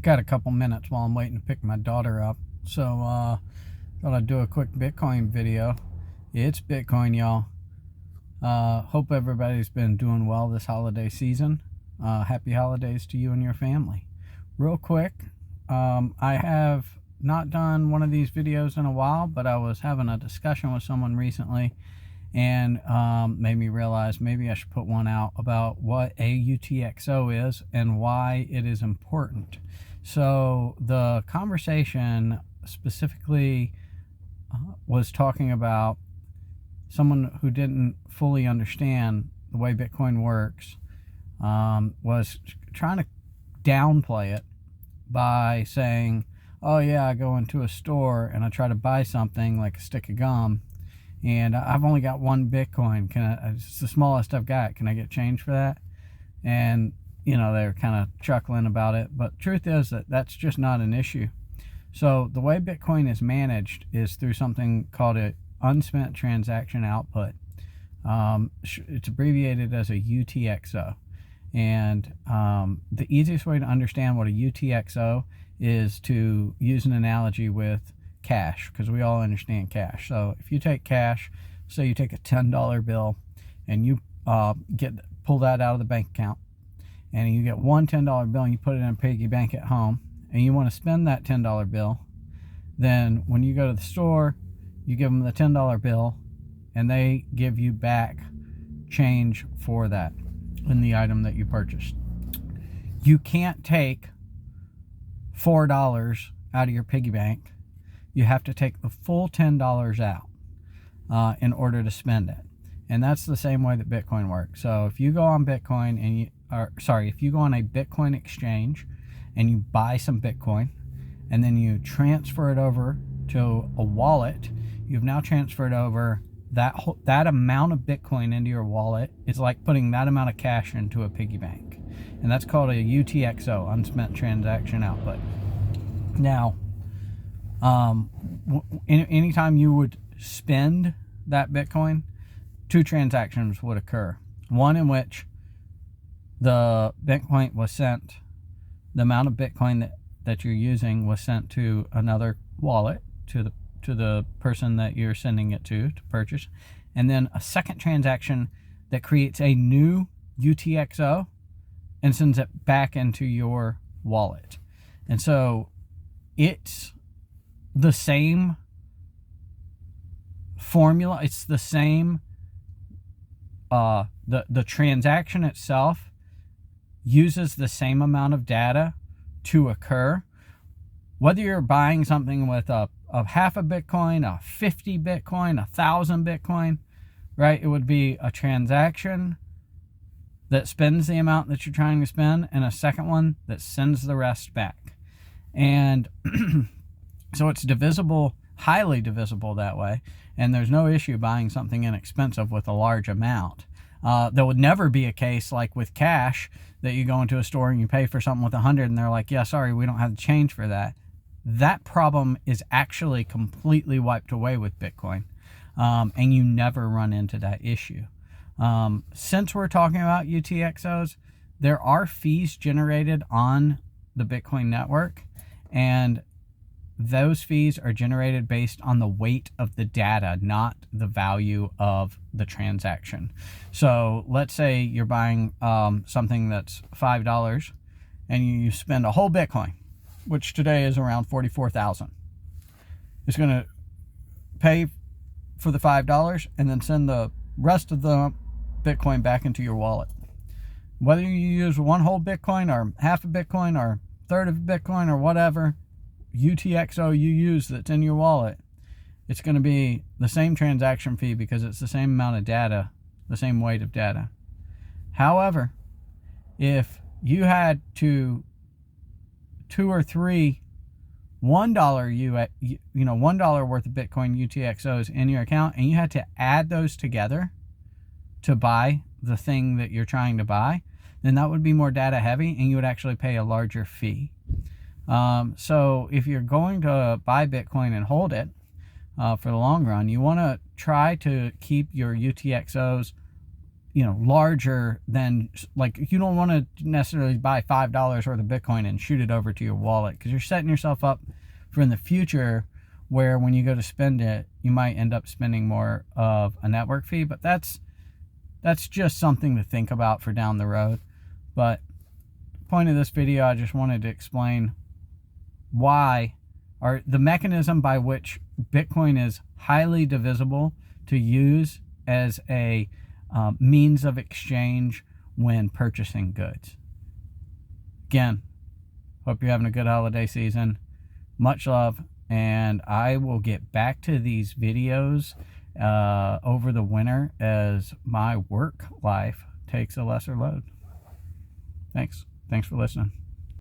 Got a couple minutes while I'm waiting to pick my daughter up. So, thought I'd do a quick Bitcoin video. It's Bitcoin, y'all. Hope everybody's been doing well this holiday season. Happy holidays to you and your family. Real quick, I have not done one of these videos in a while, but I was having a discussion with someone recently and made me realize maybe I should put one out about what a UTXO is and why it is important. So the conversation specifically was talking about someone who didn't fully understand the way Bitcoin works, was trying to downplay it by saying, oh yeah, I go into a store and I try to buy something like a stick of gum and I've only got one Bitcoin. It's the smallest I've got. Can I get change for that? And they were kind of chuckling about it, but truth is that that's just not an issue. So the way Bitcoin is managed is through something called a unspent transaction output. It's abbreviated as a UTXO. And the easiest way to understand what a UTXO is to use an analogy with cash, because we all understand cash. So if you take cash, say you take a $10 bill and you pull that out of the bank account, and you get one $10 bill and you put it in a piggy bank at home, and you want to spend that $10 bill, then when you go to the store, you give them the $10 bill and they give you back change for that in the item that you purchased. You can't take $4 out of your piggy bank. You have to take the full $10 out in order to spend it. And that's the same way that Bitcoin works. So if you go on Bitcoin and if you go on a Bitcoin exchange and you buy some Bitcoin and then you transfer it over to a wallet, you've now transferred over that amount of Bitcoin into your wallet. Is like putting that amount of cash into a piggy bank. And that's called a UTXO, unspent transaction output. Now, anytime you would spend that Bitcoin, two transactions would occur. One in which the Bitcoin was sent, the amount of Bitcoin that you're using was sent to another wallet, to the person that you're sending it to purchase, and then a second transaction that creates a new UTXO and sends it back into your wallet. And so it's the same formula. It's the same, the transaction itself uses the same amount of data to occur, whether you're buying something with a half a Bitcoin, a 50 Bitcoin, 1,000 Bitcoin, right? It would be a transaction that spends the amount that you're trying to spend and a second one that sends the rest back. And so it's divisible, highly divisible that way. And there's no issue buying something inexpensive with a large amount. There would never be a case like with cash that you go into a store and you pay for something with 100 and they're like, yeah, sorry, we don't have the change for that. That problem is actually completely wiped away with Bitcoin. And you never run into that issue. Since we're talking about UTXOs, there are fees generated on the Bitcoin network, and those fees are generated based on the weight of the data, not the value of the transaction. So let's say you're buying something that's $5 and you spend a whole Bitcoin, which today is around 44,000. It's going to pay for the $5 and then send the rest of the Bitcoin back into your wallet. Whether you use one whole Bitcoin or half a Bitcoin or a third of a Bitcoin or whatever UTXO you use that's in your wallet, it's going to be the same transaction fee because it's the same amount of data, the same weight of data. However, if you had two or three $1 worth of Bitcoin UTXOs in your account, and you had to add those together to buy the thing that you're trying to buy, then that would be more data heavy and you would actually pay a larger fee. So if you're going to buy Bitcoin and hold it for the long run, you want to try to keep your UTXOs larger than, like, you don't want to necessarily buy $5 worth of Bitcoin and shoot it over to your wallet, because you're setting yourself up for in the future where when you go to spend it, you might end up spending more of a network fee. But that's just something to think about for down the road. But the point of this video, I just wanted to explain why, or the mechanism by which Bitcoin is highly divisible to use as a means of exchange when purchasing goods. Again, hope you're having a good holiday season. Much love, and I will get back to these videos over the winter as my work life takes a lesser load. Thanks for listening.